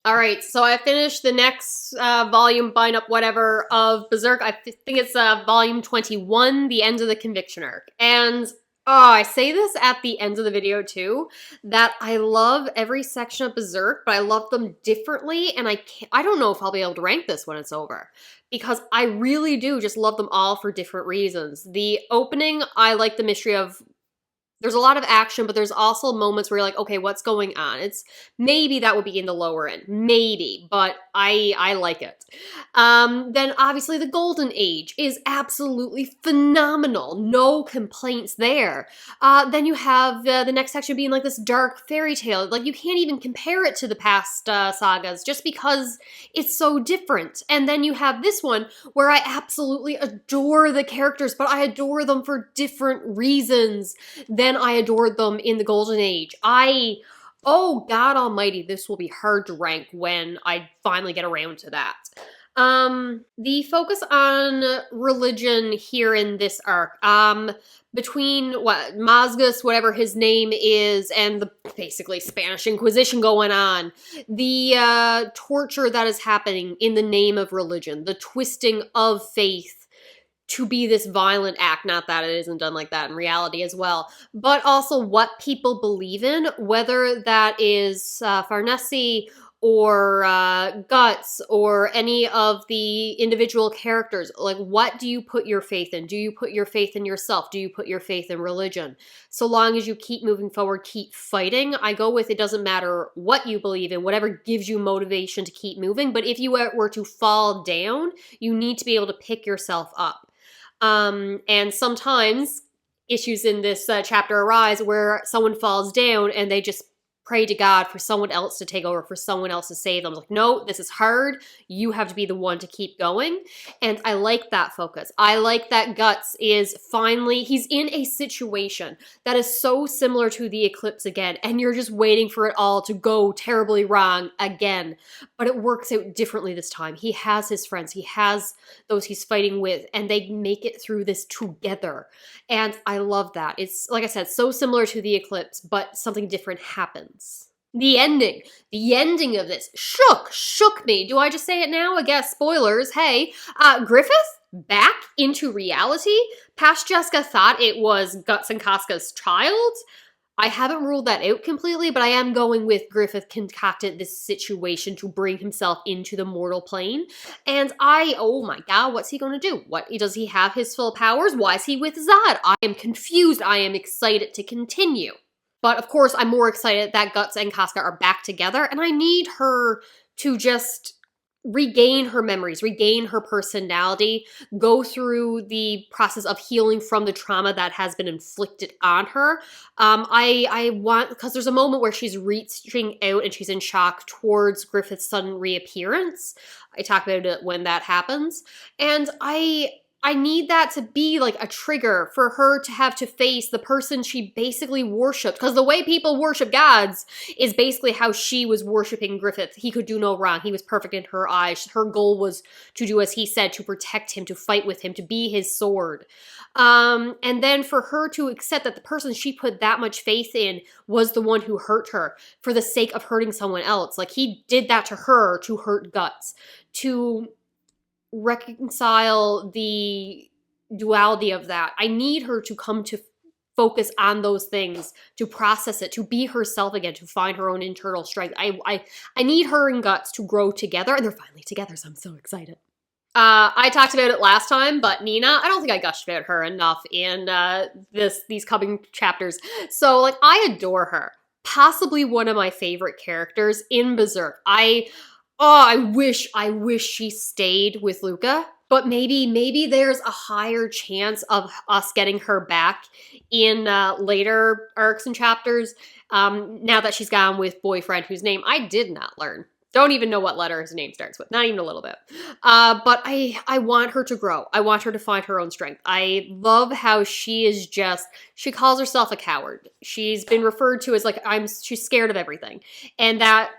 All right, so I finished the next volume, bind up whatever, of Berserk. I think it's volume 21, the end of the conviction arc. And I say this at the end of the video too, that I love every section of Berserk, but I love them differently, and I don't know if I'll be able to rank this when it's over. Because I really do just love them all for different reasons. The opening, I like the mystery of there's a lot of action, but there's also moments where you're like, okay, what's going on? It's maybe that would be in the lower end, maybe, but I like it. Then obviously the Golden Age is absolutely phenomenal, no complaints there. Then you have the next section being like this dark fairy tale, like you can't even compare it to the past sagas just because it's so different. And then you have this one where I absolutely adore the characters, but I adore them for different reasons than I adored them in the Golden Age. Oh God almighty, this will be hard to rank when I finally get around to that. The focus on religion here in this arc, between what mozgus, whatever his name is, and the basically Spanish Inquisition going on, the torture that is happening in the name of religion, the twisting of faith to be this violent act, not that it isn't done like that in reality as well, but also what people believe in, whether that is farnese or guts or any of the individual characters. Like, what do you put your faith in? Do you put your faith in yourself? Do you put your faith in religion? So long as you keep moving forward, keep fighting, I go with it doesn't matter what you believe in, whatever gives you motivation to keep moving. But if you were to fall down, you need to be able to pick yourself up. And sometimes issues in this chapter arise where someone falls down and they just pray to God for someone else to take over, for someone else to save them. Like, no, this is hard. You have to be the one to keep going. And I like that focus. I like that Guts is finally, he's in a situation that is so similar to the eclipse again, and you're just waiting for it all to go terribly wrong again. But it works out differently this time. He has his friends. He has those he's fighting with, and they make it through this together. And I love that. It's, like I said, so similar to the eclipse, but something different happens. The ending of this shook me. Do I just say it now? I guess spoilers. Hey, Griffith back into reality? Past Jessica thought it was Guts and Casca's child. I haven't ruled that out completely, but I am going with Griffith concocted this situation to bring himself into the mortal plane. And oh my God, what's he going to do? Does he have his full powers? Why is he with Zod? I am confused. I am excited to continue. But of course, I'm more excited that Guts and Casca are back together, and I need her to just regain her memories, regain her personality, go through the process of healing from the trauma that has been inflicted on her. I want, because there's a moment where she's reaching out and she's in shock towards Griffith's sudden reappearance. I talk about it when that happens. And I need that to be like a trigger for her to have to face the person she basically worshipped. Because the way people worship gods is basically how she was worshiping Griffith. He could do no wrong. He was perfect in her eyes. Her goal was to do as he said, to protect him, to fight with him, to be his sword. And then for her to accept that the person she put that much faith in was the one who hurt her for the sake of hurting someone else. Like, he did that to her to hurt Guts, to reconcile the duality of that. I need her to come to focus on those things, to process it, to be herself again, to find her own internal strength. I need her and Guts to grow together, and they're finally together, so I'm so excited. I talked about it last time, but Nina, I don't think I gushed about her enough in these coming chapters. So, like, I adore her. Possibly one of my favorite characters in Berserk. I wish she stayed with Luca, but maybe there's a higher chance of us getting her back in later arcs and chapters, now that she's gone with boyfriend whose name I did not learn. Don't even know what letter his name starts with, not even a little bit. But I want her to grow. I want her to find her own strength. I love how she calls herself a coward. She's been referred to as like, she's scared of everything. And that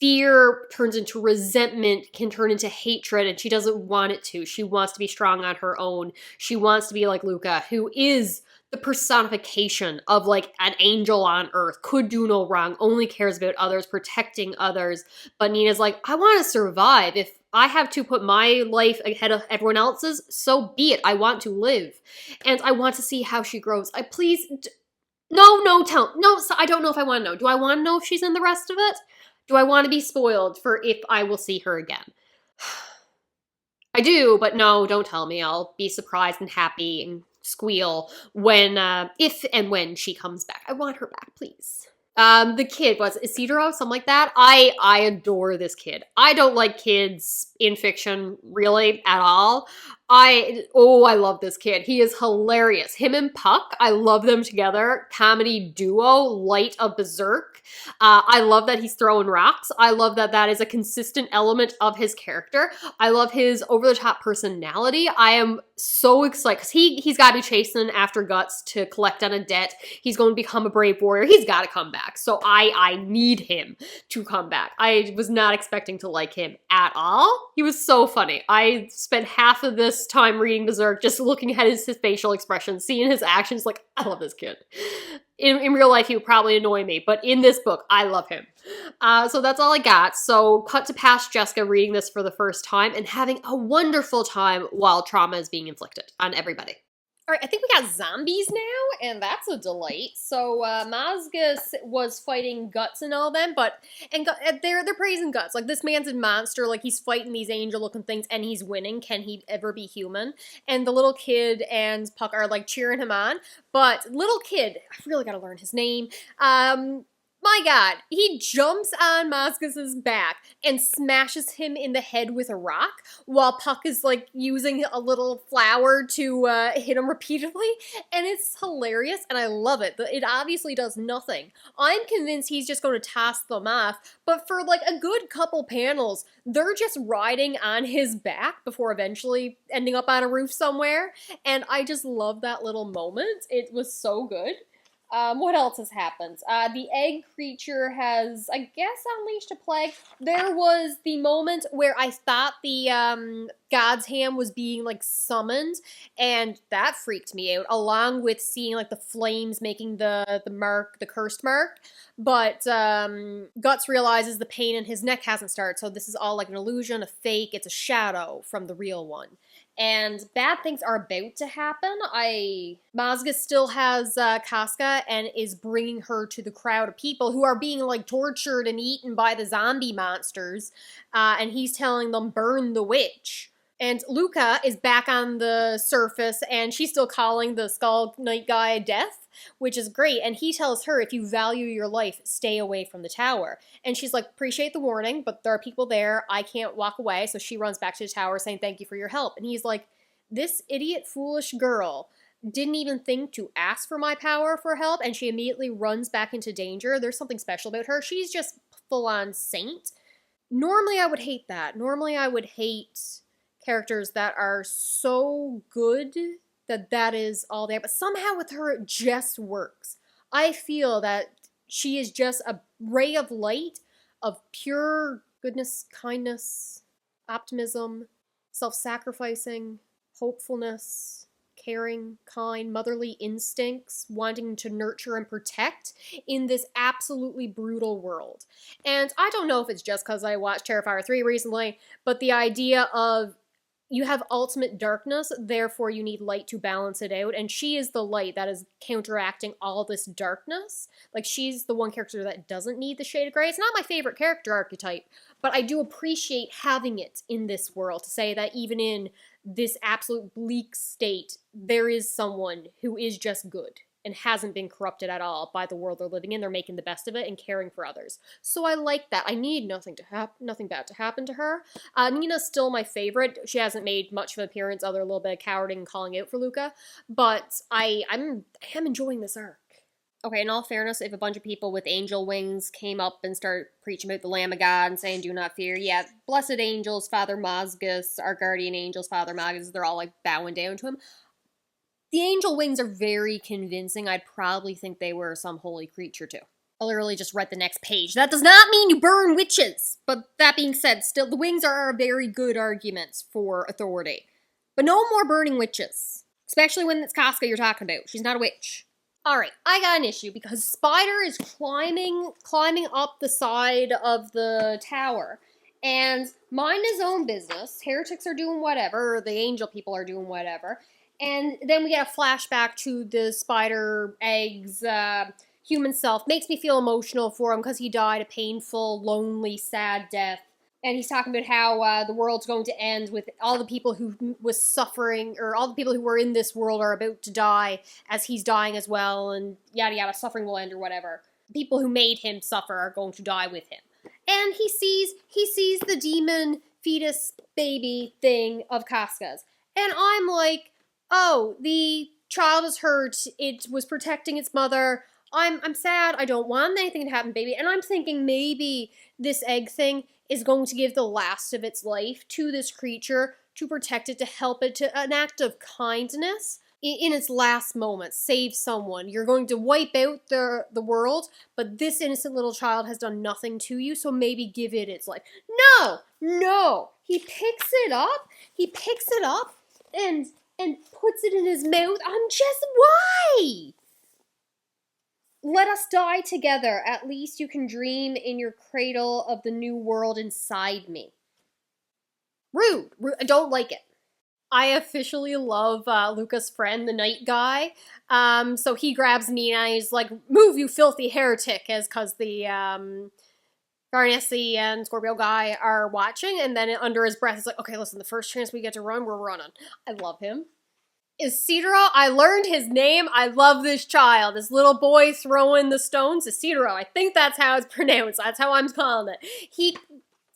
fear turns into resentment, can turn into hatred, and she doesn't want it to. She wants to be strong on her own. She wants to be like Luca, who is the personification of like an angel on earth, could do no wrong, only cares about others, protecting others. But Nina's like, I want to survive. If I have to put my life ahead of everyone else's, so be it. I want to live. And I want to see how she grows. I please, no, so I don't know if I want to know. Do I want to know if she's in the rest of it? Do I want to be spoiled for if I will see her again? I do, but no, don't tell me. I'll be surprised and happy and squeal when, if and when she comes back. I want her back, please. The kid, was Isidro, something like that? I adore this kid. I don't like kids in fiction, really, at all. I love this kid. He is hilarious. Him and Puck, I love them together. Comedy duo, light of Berserk. I love that he's throwing rocks. I love that that is a consistent element of his character. I love his over-the-top personality. I am so excited, because he's got to be chasing after Guts to collect on a debt. He's going to become a brave warrior. He's got to come back. So I need him to come back. I was not expecting to like him at all. He was so funny. I spent half of this time reading Berserk just looking at his facial expressions, seeing his actions, like, I love this kid. In real life, he would probably annoy me, but in this book, I love him. So that's all I got. So cut to past Jessica reading this for the first time and having a wonderful time while trauma is being inflicted on everybody. All right, I think we got zombies now, and that's a delight. So mozgus was fighting Guts and all them, but they're praising Guts. Like, this man's a monster. Like, he's fighting these angel-looking things, and he's winning. Can he ever be human? And the little kid and Puck are like cheering him on. But little kid, I really got to learn his name. My God, he jumps on Mozgus's back and smashes him in the head with a rock while Puck is like using a little flower to hit him repeatedly, and it's hilarious and I love it. It obviously does nothing. I'm convinced he's just going to toss them off, but for like a good couple panels, they're just riding on his back before eventually ending up on a roof somewhere, and I just love that little moment. It was so good. What else has happened? The egg creature has, I guess, unleashed a plague. There was the moment where I thought the, God's hand was being, like, summoned, and that freaked me out, along with seeing, like, the flames making the mark, the cursed mark. But, Guts realizes the pain in his neck hasn't started, so this is all, like, an illusion, a fake, it's a shadow from the real one. And bad things are about to happen. Mozgus still has Casca and is bringing her to the crowd of people who are being like tortured and eaten by the zombie monsters. And he's telling them, burn the witch. And Luca is back on the surface and she's still calling the Skull Knight guy death, which is great. And he tells her, if you value your life, stay away from the tower. And she's like, appreciate the warning, but there are people there. I can't walk away. So she runs back to the tower saying, thank you for your help. And he's like, this idiot, foolish girl didn't even think to ask for my power for help. And she immediately runs back into danger. There's something special about her. She's just full-on saint. Normally I would hate that. Normally I would hate characters that are so good that is all there, but somehow with her it just works. I feel that she is just a ray of light, of pure goodness, kindness, optimism, self-sacrificing, hopefulness, caring, kind, motherly instincts, wanting to nurture and protect in this absolutely brutal world. And I don't know if it's just because I watched Terrifier 3 recently, but the idea of you have ultimate darkness, therefore you need light to balance it out, and she is the light that is counteracting all this darkness. Like, she's the one character that doesn't need the shade of gray. It's not my favorite character archetype, but I do appreciate having it in this world, to say that even in this absolute bleak state, there is someone who is just good and hasn't been corrupted at all by the world they're living in. They're making the best of it and caring for others. So I like that. I need nothing bad to happen to her. Nina's still my favorite. She hasn't made much of an appearance, other a little bit of cowarding and calling out for Luca, but I am enjoying this arc. Okay, in all fairness, if a bunch of people with angel wings came up and started preaching about the Lamb of God and saying, do not fear, yeah, blessed angels, Father Mozgus, our guardian angels, Father Mozgus, they're all like bowing down to him. The angel wings are very convincing. I'd probably think they were some holy creature too. I literally just read the next page. That does not mean you burn witches. But that being said, still, the wings are very good arguments for authority. But no more burning witches. Especially when it's Casca you're talking about. She's not a witch. Alright, I got an issue because Spider is climbing up the side of the tower. And mind his own business. Heretics are doing whatever, or the angel people are doing whatever. And then we get a flashback to the Spider Egg's human self. Makes me feel emotional for him because he died a painful, lonely, sad death. And he's talking about how the world's going to end with all the people who was suffering, or all the people who were in this world are about to die as he's dying as well, and yada yada, suffering will end or whatever. People who made him suffer are going to die with him. And he sees the demon fetus baby thing of Casca's. And I'm like, oh, the child is hurt, it was protecting its mother. I'm sad, I don't want anything to happen, baby. And I'm thinking maybe this egg thing is going to give the last of its life to this creature to protect it, to help it, to an act of kindness in its last moments, save someone. You're going to wipe out the world, but this innocent little child has done nothing to you, so maybe give it its life. No! He picks it up and puts it in his mouth. Why? Let us die together. At least you can dream in your cradle of the new world inside me. Rude. I don't like it. I officially love Luca's friend, the night guy. So he grabs Nina and he's like, move, you filthy heretic, because the farnese and Scorpio guy are watching, and then under his breath he's like, okay, listen, the first chance we get to run, we're running. I love him. Isidro, I learned his name. I love this child. This little boy throwing the stones. Isidro, I think that's how it's pronounced. That's how I'm calling it. He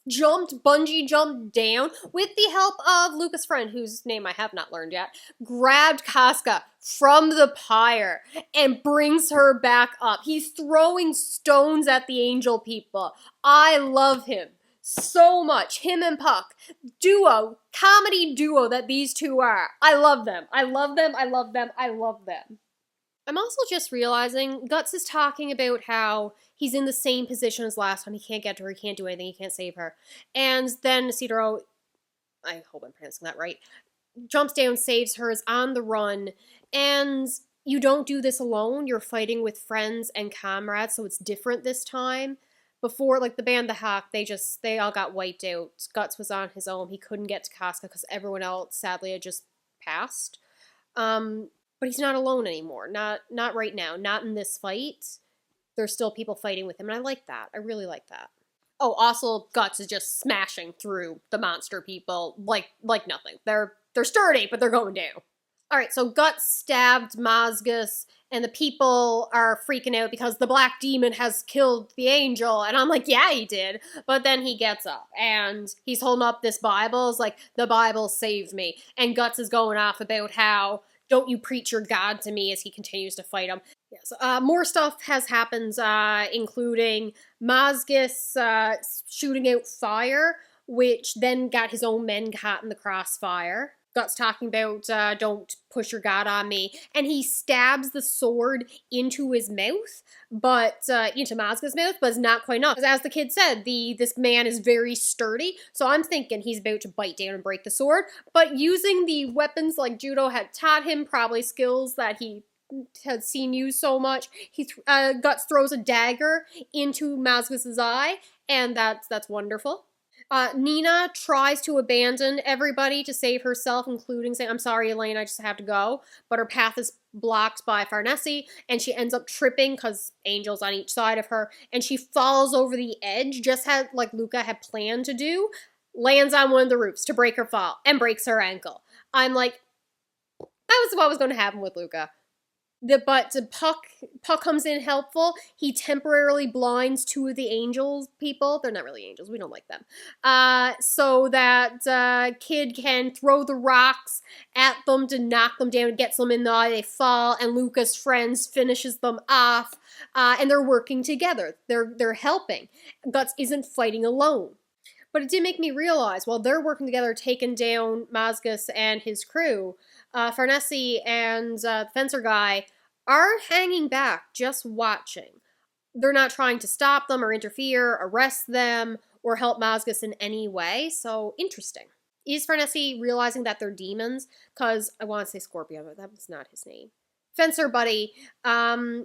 bungee jumped down with the help of Luca's friend, whose name I have not learned yet, grabbed Casca from the pyre and brings her back up. He's throwing stones at the angel people. I love him so much. Him and Puck. Comedy duo that these two are. I love them. I love them. I love them. I love them. I'm also just realizing Guts is talking about how he's in the same position as last time. He can't get to her. He can't do anything. He can't save her. And then Isidro, I hope I'm pronouncing that right, jumps down, saves her, is on the run. And you don't do this alone. You're fighting with friends and comrades, so it's different this time. Before, like, the band The Hawk, they all got wiped out. Guts was on his own. He couldn't get to Casca because everyone else, sadly, had just passed. But he's not alone anymore. Not right now. Not in this fight. There's still people fighting with him, and I like that. I really like that. Oh, also, Guts is just smashing through the monster people like nothing. They're sturdy, but they're going down. Alright, so Guts stabbed mozgus, and the people are freaking out because the black demon has killed the angel. And I'm like, yeah, he did. But then he gets up, and he's holding up this Bible. It's like, the Bible saved me. And Guts is going off about how, don't you preach your God to me, as he continues to fight him. Yes, more stuff has happened, including mozgus shooting out fire, which then got his own men caught in the crossfire. Guts talking about, don't push your God on me, and he stabs the sword into his mouth, but, into mozgus' mouth, but it's not quite enough. As the kid said, this man is very sturdy, so I'm thinking he's about to bite down and break the sword, but using the weapons like Judo had taught him, probably skills that he had seen used so much, Guts throws a dagger into mozgus' eye, and that's wonderful. Nina tries to abandon everybody to save herself, including saying, I'm sorry, Elaine, I just have to go. But her path is blocked by farnese, and she ends up tripping because Angel's on each side of her, and she falls over the edge, just like Luca had planned to do, lands on one of the roofs to break her fall, and breaks her ankle. I'm like, that was what was going to happen with Luca. But Puck comes in helpful. He temporarily blinds two of the angels people. They're not really angels. We don't like them. So that Kid can throw the rocks at them to knock them down. It gets them in the eye. They fall. And Luca's friends finishes them off. And they're working together. They're helping. Guts isn't fighting alone. But it did make me realize, while they're working together, taking down mozgus and his crew, farnese and the fencer guy are hanging back, just watching. They're not trying to stop them or interfere, arrest them, or help mozgus in any way, so interesting. Is Farnese realizing that they're demons? Because I want to say Scorpio, but that was not his name. Fencer Buddy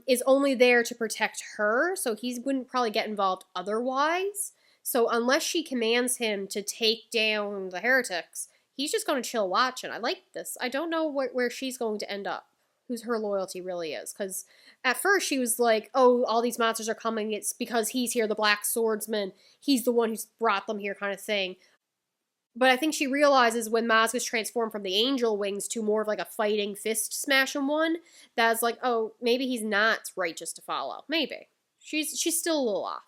is only there to protect her, so he wouldn't probably get involved otherwise. So unless she commands him to take down the heretics, he's just going to chill watching. I like this. I don't know where she's going to end up, whose her loyalty really is. Because at first she was like, oh, all these monsters are coming. It's because he's here, the Black Swordsman. He's the one who's brought them here kind of thing. But I think she realizes when mozgus transformed from the angel wings to more of like a fighting fist smashing one, that's like, oh, maybe he's not righteous to follow. Maybe. She's still a little off.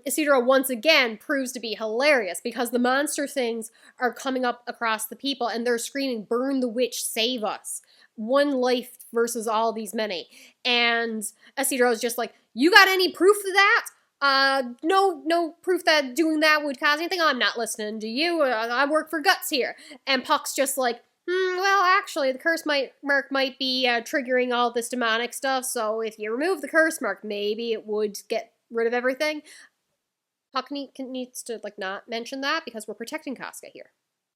Isidro once again proves to be hilarious because the monster things are coming up across the people and they're screaming, burn the witch, save us. One life versus all these many. And Isidro is just like, you got any proof of that? No proof that doing that would cause anything. I'm not listening to you. I work for Guts here. And Puck's just like, well, actually, the curse mark might be triggering all this demonic stuff, so if you remove the curse mark, maybe it would get rid of everything. Puck needs to, like, not mention that because we're protecting Casca here.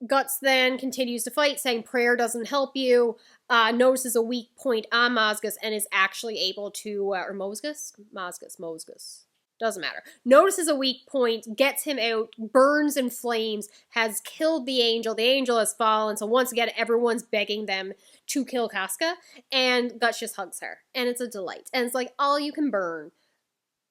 Guts then continues to fight, saying prayer doesn't help you, notices a weak point on mozgus, and is actually able to, or mozgus? Mozgus. Doesn't matter. Notices a weak point, gets him out, burns in flames, has killed the angel. The angel has fallen, so once again, everyone's begging them to kill Casca, and Guts just hugs her, and it's a delight. And it's like, all you can burn,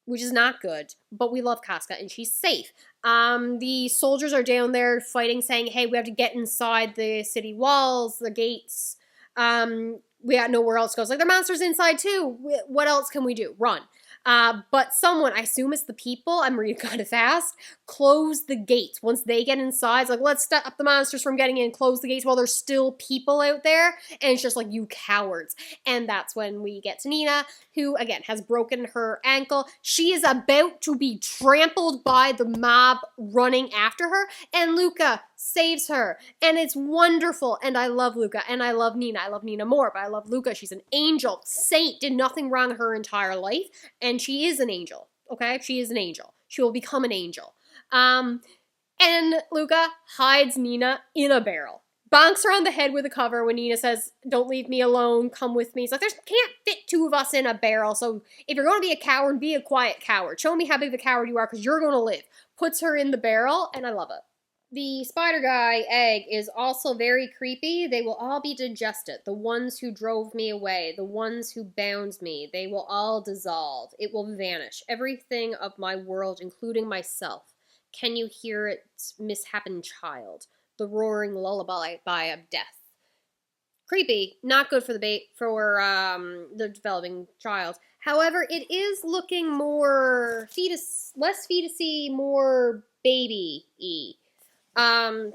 which is not good, but we love Casca, and she's safe. The soldiers are down there fighting, saying, hey, we have to get inside the city walls, the gates. We got nowhere else to go. It's like, there are monsters inside, too. What else can we do? Run. But someone, I assume it's the people, I'm reading kind of fast, close the gates. Once they get inside, it's like, let's stop the monsters from getting in, close the gates while there's still people out there. And it's just like, you cowards. And that's when we get to Nina, who, again, has broken her ankle. She is about to be trampled by the mob running after her, and Luca saves her. And it's wonderful. And I love Luca, and I love Nina. I love Nina more, but I love Luca. She's an angel, saint, did nothing wrong her entire life. And she is an angel, okay? She is an angel. She will become an angel. And Luca hides Nina in a barrel. Bonks her on the head with a cover when Nina says, don't leave me alone, come with me. It's like, can't fit two of us in a barrel, so if you're going to be a coward, be a quiet coward. Show me how big of a coward you are, because you're going to live. Puts her in the barrel, and I love it. The spider guy egg is also very creepy. They will all be digested. The ones who drove me away, the ones who bound me, they will all dissolve. It will vanish. Everything of my world, including myself. Can you hear it, mishappen child? The roaring lullaby of death. Creepy. Not good for the developing child. However, it is looking more less fetusy, more baby-y.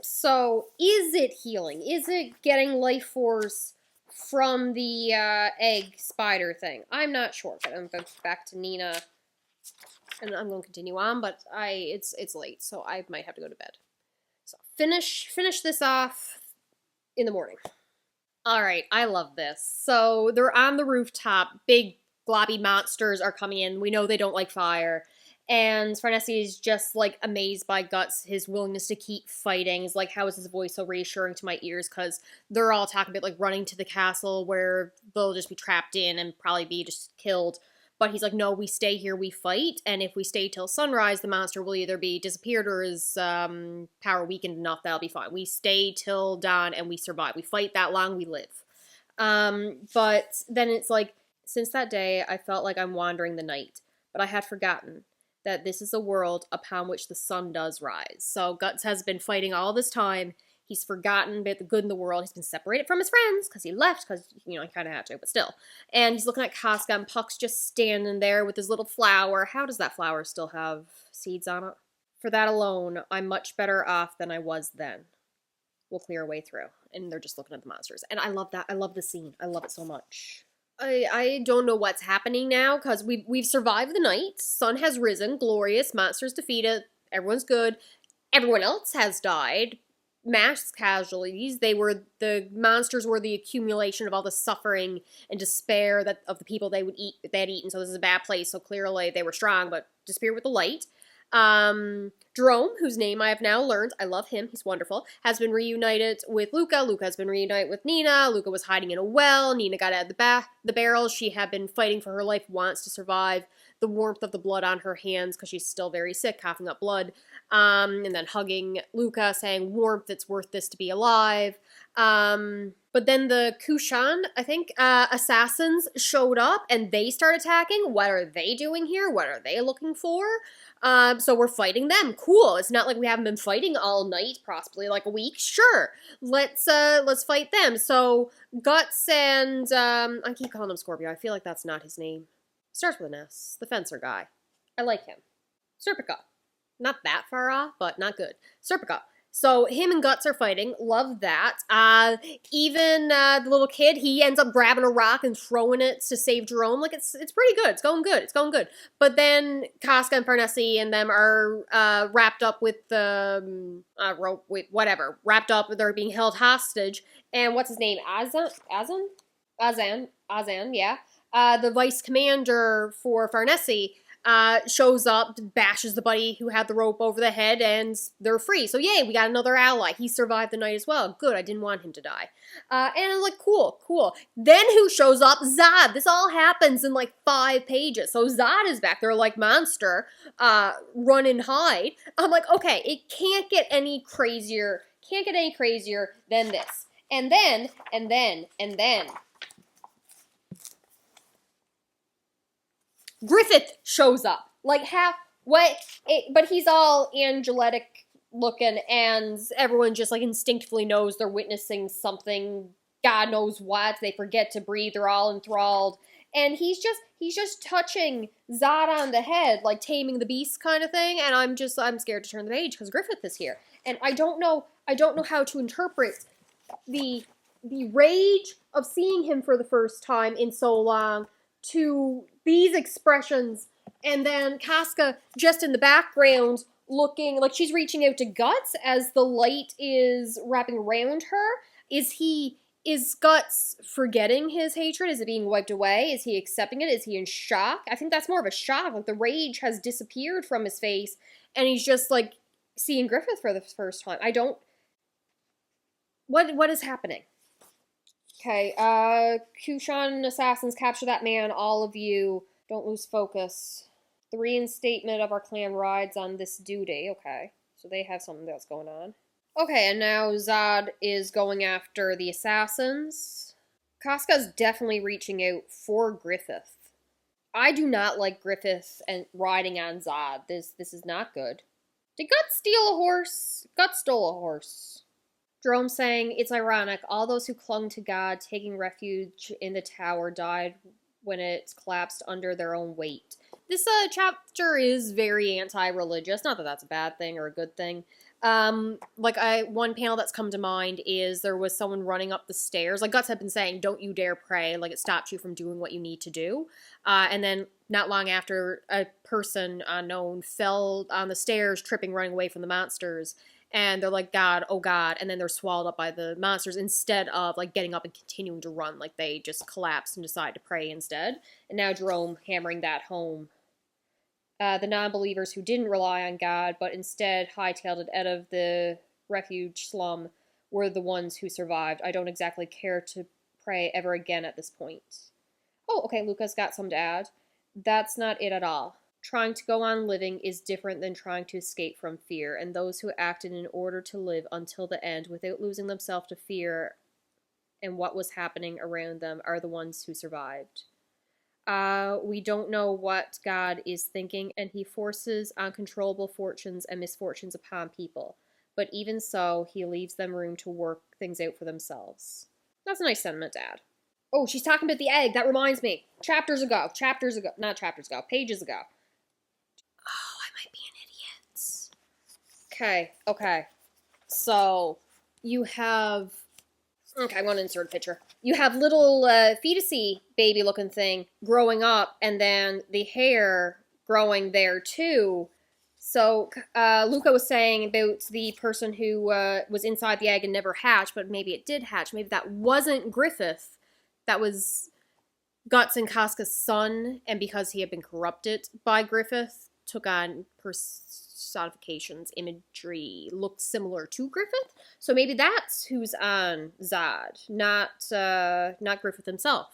So is it healing? Is it getting life force from the egg spider thing? I'm not sure, but I'm going back to Nina, and I'm going to continue on, but it's late, so I might have to go to bed. So finish this off in the morning. All right, I love this. So they're on the rooftop. Big blobby monsters are coming in. We know they don't like fire. And Farnese is just, like, amazed by Guts, his willingness to keep fighting. He's like, how is his voice so reassuring to my ears? Because they're all talking about, like, running to the castle where they'll just be trapped in and probably be just killed. But he's like, no, we stay here, we fight. And if we stay till sunrise, the monster will either be disappeared or his power weakened enough, that'll be fine. We stay till dawn and we survive. We fight that long, we live. But then it's like, since that day, I felt like I'm wandering the night. But I had forgotten that this is a world upon which the sun does rise. So Guts has been fighting all this time. He's forgotten about the good in the world. He's been separated from his friends because he left because, you know, he kind of had to, but still. And he's looking at Casca, and Puck's just standing there with his little flower. How does that flower still have seeds on it? For that alone, I'm much better off than I was then. We'll clear our way through. And they're just looking at the monsters. And I love that. I love the scene. I love it so much. I don't know what's happening now, because we've survived the night. Sun has risen, glorious, monsters defeated, everyone's good. Everyone else has died. Mass casualties. The monsters were the accumulation of all the suffering and despair of the people they had eaten. So this is a bad place. So clearly they were strong, but disappeared with the light. Jerome, whose name I have now learned, I love him, he's wonderful, has been reunited with Luca. Luca has been reunited with Nina. Luca was hiding in a well. Nina got out of the barrel. She had been fighting for her life, wants to survive the warmth of the blood on her hands because she's still very sick, coughing up blood. And then hugging Luca, saying, warmth, it's worth this to be alive. But then the Kushan, I think, assassins showed up and they start attacking. What are they doing here? What are they looking for? So we're fighting them. Cool. It's not like we haven't been fighting all night, possibly like a week. Sure. Let's fight them. So Guts and, I keep calling him Scorpio. I feel like that's not his name. Starts with an S. The fencer guy. I like him. Serpico. Not that far off, but not good. Serpico. So him and Guts are fighting. Love that. Even the little kid, he ends up grabbing a rock and throwing it to save Jerome. Like, it's pretty good. It's going good. It's going good. But then Casca and Farnese and them are wrapped up with the rope, with whatever. Wrapped up. They're being held hostage. And what's his name? Azan, yeah. The vice commander for Farnese shows up, bashes the buddy who had the rope over the head, and they're free. So yay, we got another ally. He survived the night as well. Good, I didn't want him to die. And I'm like, cool. Then who shows up? Zod. This all happens in like 5 pages. So Zod is back there like monster, run and hide. I'm like, okay, it can't get any crazier than this. And then Griffith shows up. Like, but he's all angelic looking, and everyone just, like, instinctively knows they're witnessing something, God knows what. They forget to breathe. They're all enthralled. And he's just touching Zod on the head, like taming the beast kind of thing, and I'm scared to turn the page because Griffith is here. And I don't know how to interpret the rage of seeing him for the first time in so long to these expressions, and then Casca just in the background looking like she's reaching out to Guts as the light is wrapping around her. Is Guts forgetting his hatred? Is it being wiped away? Is he accepting it? Is he in shock? I think that's more of a shock. Like, the rage has disappeared from his face, and he's just, like, seeing Griffith for the first time. What is happening? Okay, Kushan assassins, capture that man, all of you. Don't lose focus. The reinstatement of our clan rides on this due day. Okay, so they have something that's going on. Okay, and now Zod is going after the assassins. Casca's definitely reaching out for Griffith. I do not like Griffith and riding on Zod. This is not good. Did Guts steal a horse? Guts stole a horse. Jerome saying, it's ironic, all those who clung to God, taking refuge in the tower, died when it collapsed under their own weight. This chapter is very anti-religious. Not that that's a bad thing or a good thing. One panel that's come to mind is there was someone running up the stairs. Like Guts had been saying, don't you dare pray. Like, it stops you from doing what you need to do. And then not long after, a person unknown fell on the stairs, tripping, running away from the monsters. And they're like, God, oh God, and then they're swallowed up by the monsters instead of, like, getting up and continuing to run. Like, they just collapsed and decide to pray instead. And now Jerome hammering that home. The non-believers who didn't rely on God, but instead hightailed it out of the refuge slum, were the ones who survived. I don't exactly care to pray ever again at this point. Oh, okay, Luca's got some to add. That's not it at all. Trying to go on living is different than trying to escape from fear, and those who acted in order to live until the end without losing themselves to fear and what was happening around them are the ones who survived. We don't know what God is thinking, and he forces uncontrollable fortunes and misfortunes upon people. But even so, he leaves them room to work things out for themselves. That's a nice sentiment to add. Oh, she's talking about the egg. That reminds me. Pages ago. Oh, I might be an idiot. Okay. So, you have... Okay, I'm going to insert a picture. You have little fetusy baby-looking thing growing up, and then the hair growing there, too. So, Luca was saying about the person who was inside the egg and never hatched, but maybe it did hatch. Maybe that wasn't Griffith. That was Guts and Casca's son, and because he had been corrupted by Griffith, took on personifications, imagery, looks similar to Griffith. So maybe that's who's on Zod, not Griffith himself.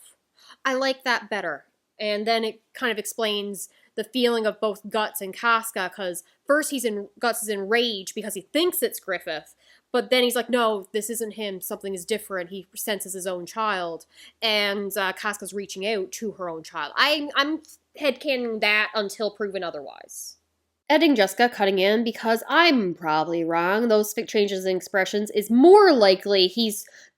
I like that better. And then it kind of explains the feeling of both Guts and Casca, because first Guts is in rage because he thinks it's Griffith, but then he's like, no, this isn't him, something is different. He senses his own child, and Casca's reaching out to her own child. I'm headcanon that until proven otherwise. Editing Jessica cutting in because I'm probably wrong. Those changes in expressions is more likely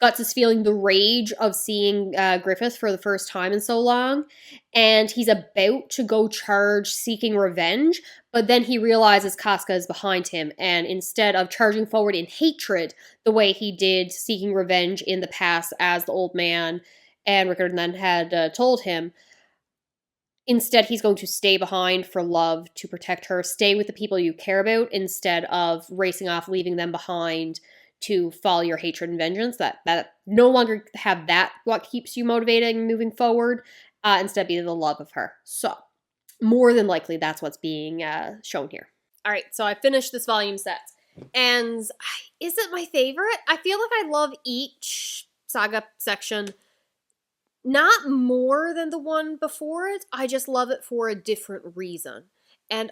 Guts is feeling the rage of seeing Griffith for the first time in so long, and he's about to go charge seeking revenge, but then he realizes Casca is behind him, and instead of charging forward in hatred the way he did seeking revenge in the past as the old man and Rickard then had told him, instead, he's going to stay behind for love, to protect her, stay with the people you care about, instead of racing off, leaving them behind to follow your hatred and vengeance. That no longer have that what keeps you motivated and moving forward, instead be the love of her. So, more than likely, that's what's being shown here. All right, so I finished this volume set, and is it my favorite? I feel like I love each saga section not more than the one before it. I just love it for a different reason. And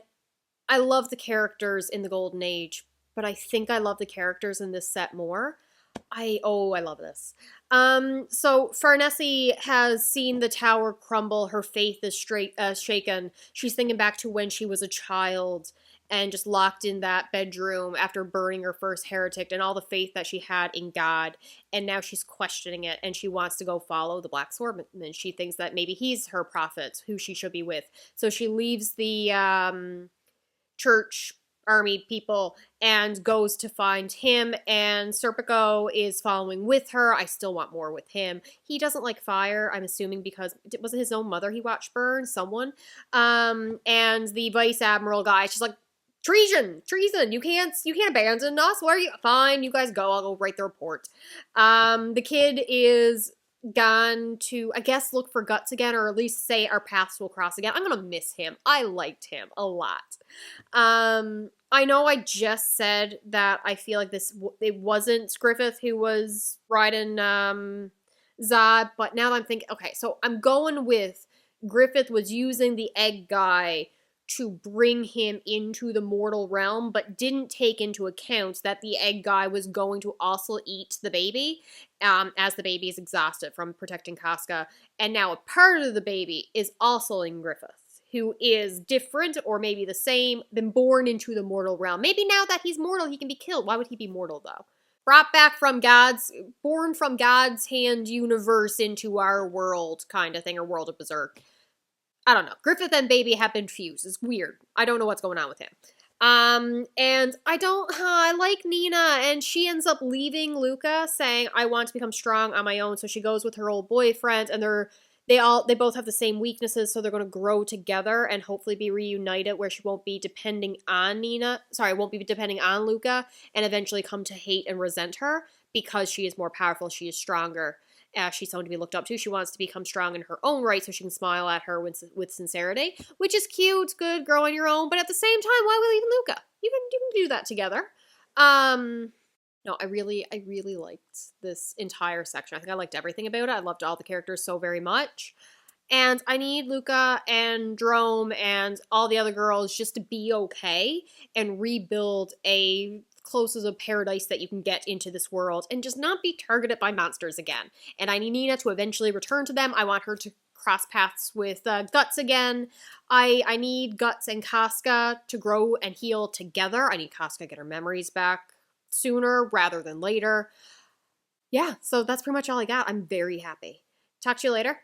I love the characters in the Golden Age, but I think I love the characters in this set more. I love this. So Farnese has seen the tower crumble. Her faith is shaken. She's thinking back to when she was a child and just locked in that bedroom after burning her first heretic and all the faith that she had in God. And now she's questioning it, and she wants to go follow the Black Swordman. And she thinks that maybe he's her prophet, who she should be with. So she leaves the church army people and goes to find him, and Serpico is following with her. I still want more with him. He doesn't like fire, I'm assuming because was it his own mother he watched burn? Someone. And the vice admiral guy, she's like, treason, you can't abandon us. What are you? Fine, you guys go, I'll go write the report. The kid is gone to, I guess, look for Guts again, or at least say our paths will cross again. I'm gonna miss him. I liked him a lot. I know I just said that I feel like it wasn't Griffith who was riding Zod, but now I'm thinking, okay, so I'm going with Griffith was using the egg guy to bring him into the mortal realm, but didn't take into account that the egg guy was going to also eat the baby, as the baby is exhausted from protecting Casca. And now a part of the baby is also in Griffith, who is different or maybe the same, been born into the mortal realm. Maybe now that he's mortal, he can be killed. Why would he be mortal, though? Brought back from born from God's hand universe into our world kind of thing, or world of Berserk. I don't know. Griffith and baby have been fused. It's weird. I don't know what's going on with him. And I like Nina, and she ends up leaving Luca saying, I want to become strong on my own. So she goes with her old boyfriend, and they both have the same weaknesses, so they're going to grow together and hopefully be reunited, where she won't be depending on Luca, and eventually come to hate and resent her because she is more powerful, she is stronger. She's someone to be looked up to. She wants to become strong in her own right so she can smile at her with sincerity, which is cute, good, grow on your own, but at the same time, why would leave Luca? You can do that together. No, I really liked this entire section. I think I liked everything about it. I loved all the characters so very much. And I need Luca and Jerome and all the other girls just to be okay and rebuild a closest of paradise that you can get into this world and just not be targeted by monsters again. And I need Nina to eventually return to them. I want her to cross paths with Guts again. I need Guts and Casca to grow and heal together. I need Casca to get her memories back sooner rather than later. Yeah, so that's pretty much all I got. I'm very happy. Talk to you later.